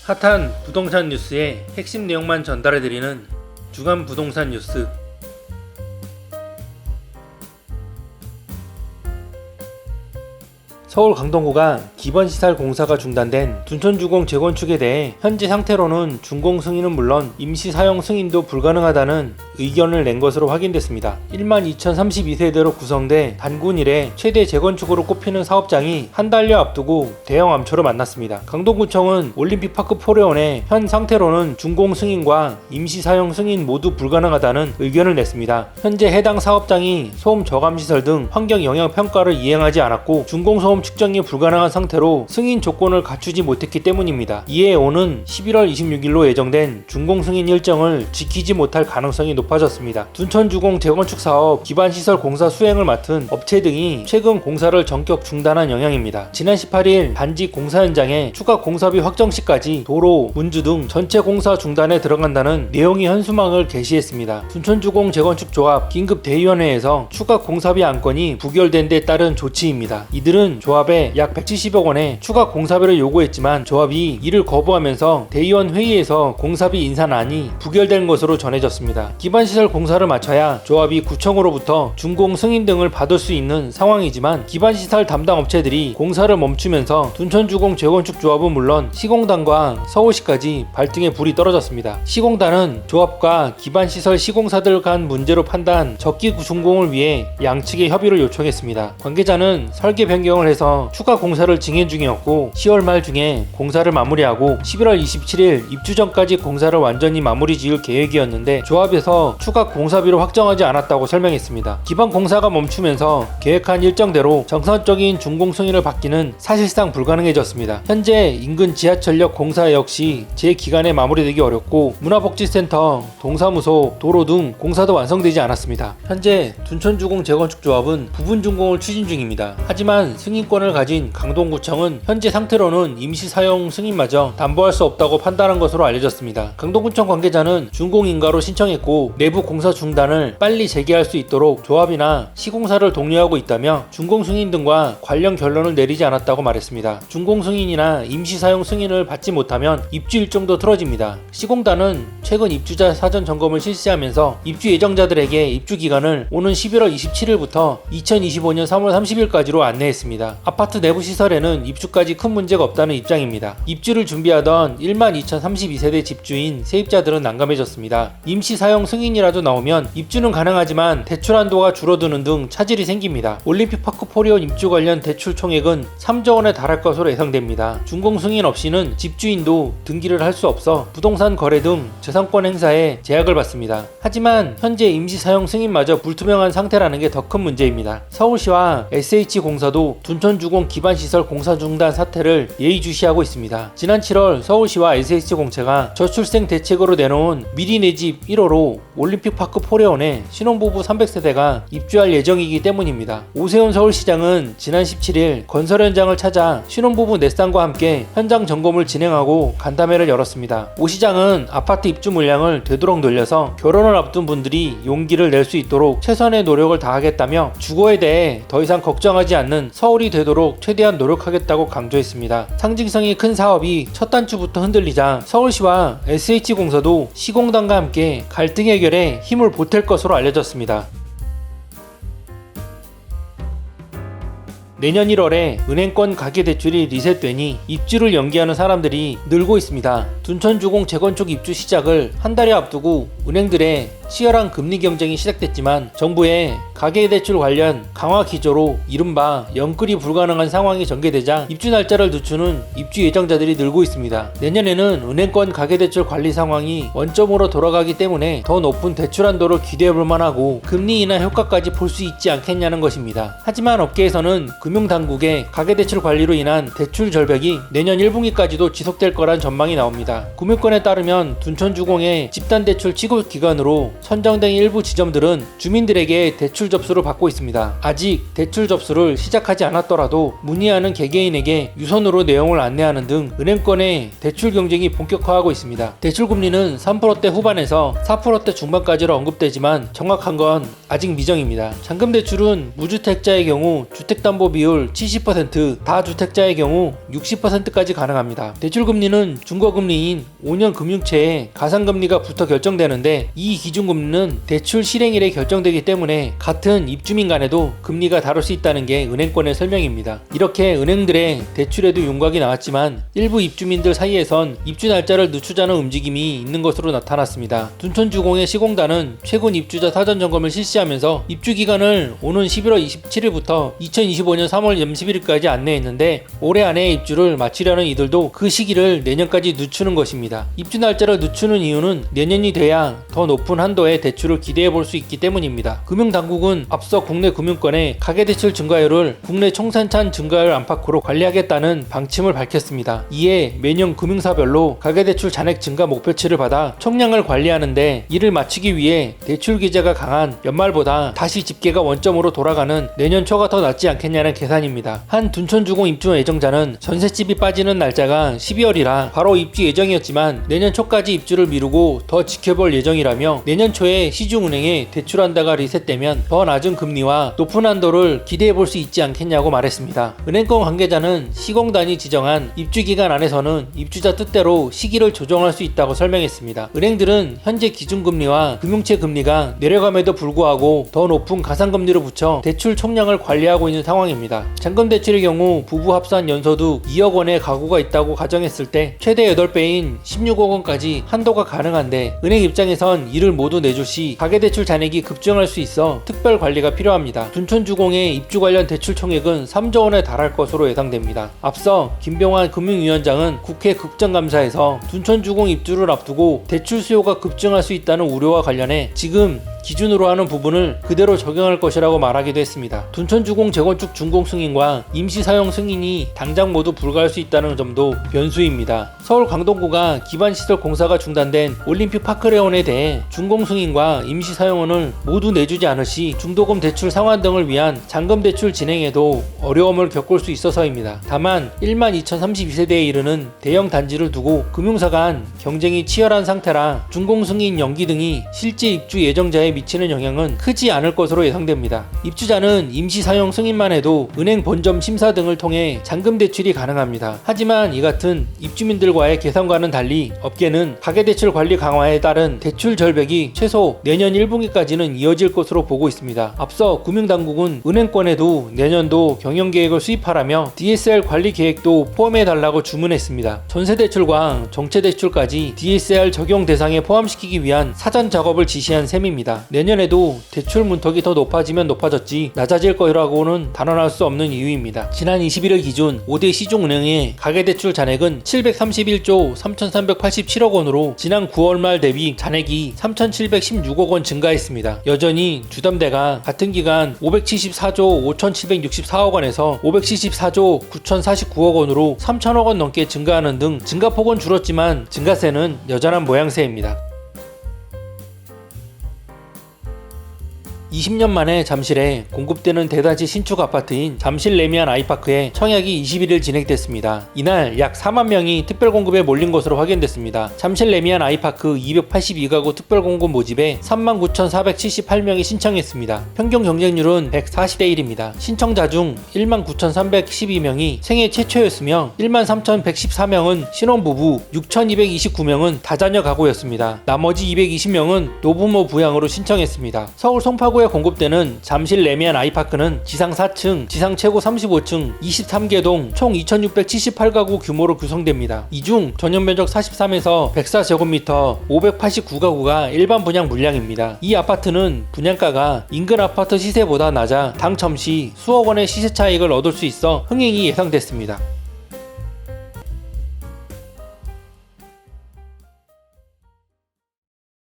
핫한 부동산 뉴스의 핵심 내용만 전달해드리는 주간 부동산 뉴스. 서울 강동구가 기반시설 공사가 중단된 둔촌주공 재건축에 대해 현재 상태로는 준공 승인은 물론 임시 사용 승인도 불가능하다는 의견을 낸 것으로 확인됐습니다. 12,032세대로 구성돼 단군 이래 최대 재건축으로 꼽히는 사업장이 한 달여 앞두고 대형 암초를 만났습니다. 강동구청은 올림픽파크 포레온의 현 상태로는 준공 승인과 임시 사용 승인 모두 불가능하다는 의견을 냈습니다. 현재 해당 사업장이 소음 저감시설 등 환경 영향 평가를 이행하지 않았고 준공소음 측정이 불가능한 상태로 승인 조건을 갖추지 못했기 때문입니다. 이에 오는 11월 26일로 예정된 준공 승인 일정을 지키지 못할 가능성이 높아졌습니다. 둔촌주공 재건축 사업 기반시설 공사 수행을 맡은 업체 등이 최근 공사를 전격 중단한 영향입니다. 지난 18일 단지 공사 현장에 추가 공사비 확정 시까지 도로, 문주 등 전체 공사 중단에 들어간다는 내용이 현수막을 게시했습니다. 둔촌주공 재건축 조합 긴급 대의원회에서 추가 공사비 안건이 부결된 데 따른 조치입니다. 이들은 조합에 약 170억 원의 추가 공사비를 요구했지만 조합이 이를 거부하면서 대의원 회의에서 공사비 인상안이 부결된 것으로 전해졌습니다. 기반시설 공사를 마쳐야 조합이 구청으로부터 준공 승인 등을 받을 수 있는 상황이지만 기반시설 담당 업체들이 공사를 멈추면서 둔촌주공 재건축 조합은 물론 시공단과 서울시까지 발등에 불이 떨어졌습니다. 시공단은 조합과 기반시설 시공사들 간 문제로 판단 적기 준공을 위해 양측의 협의를 요청했습니다. 관계자는 설계 변경을 해서 추가 공사를 진행 중이었고 10월 말 중에 공사를 마무리하고 11월 27일 입주 전까지 공사를 완전히 마무리 지을 계획이었는데 조합에서 추가 공사비를 확정하지 않았다고 설명했습니다. 기반 공사가 멈추면서 계획한 일정대로 정상적인 준공 승인을 받기는 사실상 불가능해졌습니다. 현재 인근 지하철역 공사 역시 제 기간에 마무리되기 어렵고 문화복지센터, 동사무소, 도로 등 공사도 완성되지 않았습니다. 현재 둔촌주공 재건축 조합은 부분 준공을 추진 중입니다. 하지만 승인권을 가진 강동구청은 현재 상태로는 임시 사용 승인마저 담보할 수 없다고 판단한 것으로 알려졌습니다. 강동구청 관계자는 준공인가로 신청했고 내부 공사 중단을 빨리 재개할 수 있도록 조합이나 시공사를 독려하고 있다며 준공 승인 등과 관련 결론을 내리지 않았다고 말했습니다. 준공 승인이나 임시 사용 승인을 받지 못하면 입주 일정도 틀어집니다. 시공단은 최근 입주자 사전 점검을 실시하면서 입주 예정자들에게 입주 기간을 오는 11월 27일부터 2025년 3월 30일까지로 안내했습니다. 아파트 내부 시설에는 입주까지 큰 문제가 없다는 입장입니다. 입주를 준비하던 12,032세대 집주인 세입자들은 난감해졌습니다. 임시 사용 승인이라도 나오면 입주는 가능하지만 대출 한도가 줄어드는 등 차질이 생깁니다. 올림픽파크 포레온 입주 관련 대출 총액은 3조 원에 달할 것으로 예상됩니다. 준공 승인 없이는 집주인도 등기를 할 수 없어 부동산 거래 등 재산권 행사에 제약을 받습니다. 하지만 현재 임시 사용 승인마저 불투명한 상태라는 게 더 큰 문제입니다. 서울시와 SH공사도 둔촌주공 기반시설 공사 중단 사태를 예의주시하고 있습니다. 지난 7월 서울시와 SH공채가 저출생 대책으로 내놓은 미리 내 집 1호로 올림픽파크 포레온에 신혼부부 300세대가 입주할 예정이기 때문입니다. 오세훈 서울시장은 지난 17일 건설 현장을 찾아 신혼부부 4쌍과 함께 현장 점검을 진행하고 간담회를 열었습니다. 오 시장은 아파트 입주 물량을 되도록 늘려서 결혼을 앞둔 분들이 용기를 낼 수 있도록 최선의 노력을 다하겠다며 주거에 대해 더 이상 걱정하지 않는 서울이 되도록 최대한 노력하겠다고 강조했습니다. 상징성이 큰 사업이 첫 단추부터 흔들리자 서울시와 SH공사도 시공단과 함께 갈등 해결에 힘을 보탤 것으로 알려졌습니다. 내년 1월에 은행권 가계대출이 리셋되니 입주를 연기하는 사람들이 늘고 있습니다. 둔촌주공 재건축 입주 시작을 한 달여 앞두고 은행들의 치열한 금리 경쟁이 시작됐지만 정부의 가계대출 관련 강화 기조로 이른바 연끌이 불가능한 상황이 전개되자 입주 날짜를 늦추는 입주 예정자들이 늘고 있습니다. 내년에는 은행권 가계대출 관리 상황이 원점으로 돌아가기 때문에 더 높은 대출 한도를 기대해볼 만하고 금리 인하 효과까지 볼 수 있지 않겠냐는 것입니다. 하지만 업계에서는 금융당국의 가계대출 관리로 인한 대출 절벽이 내년 1분기까지도 지속될 거란 전망이 나옵니다. 금융권에 따르면 둔촌주공의 집단대출 취급 기관으로 선정된 일부 지점들은 주민들에게 대출 접수를 받고 있습니다. 아직 대출 접수를 시작하지 않았더라도 문의하는 개개인에게 유선으로 내용을 안내하는 등 은행권의 대출 경쟁이 본격화하고 있습니다. 대출 금리는 3%대 후반에서 4%대 중반까지로 언급되지만 정확한 건 아직 미정입니다. 잔금 대출은 무주택자의 경우 주택담보비 비율 70%, 다주택자의 경우 60%까지 가능합니다. 대출금리는 중고금리인 5년 금융채에 가상금리가 붙어 결정되는데 이 기준금리는 대출 실행일에 결정되기 때문에 같은 입주민 간에도 금리가 다를 수 있다는 게 은행권의 설명입니다. 이렇게 은행들의 대출에도 윤곽이 나왔지만 일부 입주민들 사이에선 입주 날짜를 늦추자는 움직임이 있는 것으로 나타났습니다. 둔촌주공의 시공단은 최근 입주자 사전 점검을 실시하면서 입주 기간을 오는 11월 27일부터 2025년 3월 30일까지 안내했는데 올해 안에 입주를 마치려는 이들도 그 시기를 내년까지 늦추는 것입니다. 입주 날짜를 늦추는 이유는 내년이 돼야 더 높은 한도의 대출을 기대해 볼 수 있기 때문입니다. 금융당국은 앞서 국내 금융권의 가계대출 증가율을 국내 총생산 증가율 안팎으로 관리하겠다는 방침을 밝혔습니다. 이에 매년 금융사별로 가계대출 잔액 증가 목표치를 받아 총량을 관리하는데 이를 맞추기 위해 대출 기제가 강한 연말보다 다시 집계가 원점으로 돌아가는 내년 초가 더 낫지 않겠냐는 계산입니다. 한 둔촌주공 입주 예정자는 전셋집이 빠지는 날짜가 12월이라 바로 입주 예정이었지만 내년 초까지 입주를 미루고 더 지켜볼 예정이라며 내년 초에 시중은행에 대출한다가 리셋되면 더 낮은 금리와 높은 한도를 기대해 볼 수 있지 않겠냐고 말했습니다. 은행권 관계자는 시공단이 지정한 입주 기간 안에서는 입주자 뜻대로 시기를 조정할 수 있다고 설명했습니다. 은행들은 현재 기준금리와 금융채 금리가 내려감에도 불구하고 더 높은 가상금리를 붙여 대출 총량을 관리하고 있는 상황입니다. 잔금대출의 경우 부부 합산 연소득 2억 원의 가구가 있다고 가정했을 때 최대 8배인 16억 원까지 한도가 가능한데 은행 입장에선 이를 모두 내줄 시 가계대출 잔액이 급증할 수 있어 특별 관리가 필요합니다. 둔촌주공의 입주 관련 대출 총액은 3조 원에 달할 것으로 예상됩니다. 앞서 김병환 금융위원장은 국회 국정감사에서 둔촌주공 입주를 앞두고 대출 수요가 급증할 수 있다는 우려와 관련해 지금 기준으로 하는 부분을 그대로 적용할 것이라고 말하기도 했습니다. 둔촌주공 재건축 준공 승인과 임시 사용 승인이 당장 모두 불가할 수 있다는 점도 변수입니다. 서울 강동구가 기반시설 공사가 중단된 올림픽 파크레온에 대해 준공 승인과 임시 사용원을 모두 내주지 않을 시 중도금 대출 상환 등을 위한 잔금 대출 진행에도 어려움을 겪을 수 있어서입니다. 다만 12,032세대에 이르는 대형 단지를 두고 금융사 간 경쟁이 치열한 상태라 준공 승인 연기 등이 실제 입주 예정자의 미치는 영향은 크지 않을 것으로 예상됩니다. 입주자는 임시 사용 승인만 해도 은행 본점 심사 등을 통해 잔금 대출이 가능합니다. 하지만 이 같은 입주민들과의 계산과는 달리 업계는 가계대출 관리 강화에 따른 대출 절벽이 최소 내년 1분기까지는 이어질 것으로 보고 있습니다. 앞서 금융당국은 은행권에도 내년도 경영계획을 수립하라며 DSR 관리 계획도 포함해달라고 주문했습니다. 전세대출과 정체대출까지 DSR 적용 대상에 포함시키기 위한 사전 작업을 지시한 셈입니다. 내년에도 대출 문턱이 더 높아지면 높아졌지 낮아질 거라고는 단언할 수 없는 이유입니다. 지난 21일 기준 5대 시중은행의 가계대출 잔액은 731조 3,387억 원으로 지난 9월 말 대비 잔액이 3,716억 원 증가했습니다. 여전히 주담대가 같은 기간 574조 5,764억 원에서 574조 9,049억 원으로 3,000억 원 넘게 증가하는 등 증가폭은 줄었지만 증가세는 여전한 모양새입니다. 20년 만에 잠실에 공급되는 대단지 신축 아파트인 잠실 레미안 아이파크에 청약이 21일 진행됐습니다. 이날 약 4만 명이 특별 공급에 몰린 것으로 확인됐습니다. 잠실 레미안 아이파크 282가구 특별 공급 모집에 39,478명이 신청했습니다. 평균 경쟁률은 140대 1입니다. 신청자 중 19,312명이 생애 최초였으며 13,114명은 신혼부부, 6,229명은 다자녀 가구였습니다. 나머지 220명은 노부모 부양으로 신청했습니다. 서울 송파구 공급되는 잠실 레미안 아이파크는 지상 4층, 지상 최고 35층, 23개 동 총 2,678가구 규모로 구성됩니다. 이 중 전용 면적 43에서 104제곱미터 589가구가 일반 분양 물량입니다. 이 아파트는 분양가가 인근 아파트 시세보다 낮아 당첨 시 수억 원의 시세 차익을 얻을 수 있어 흥행이 예상됐습니다.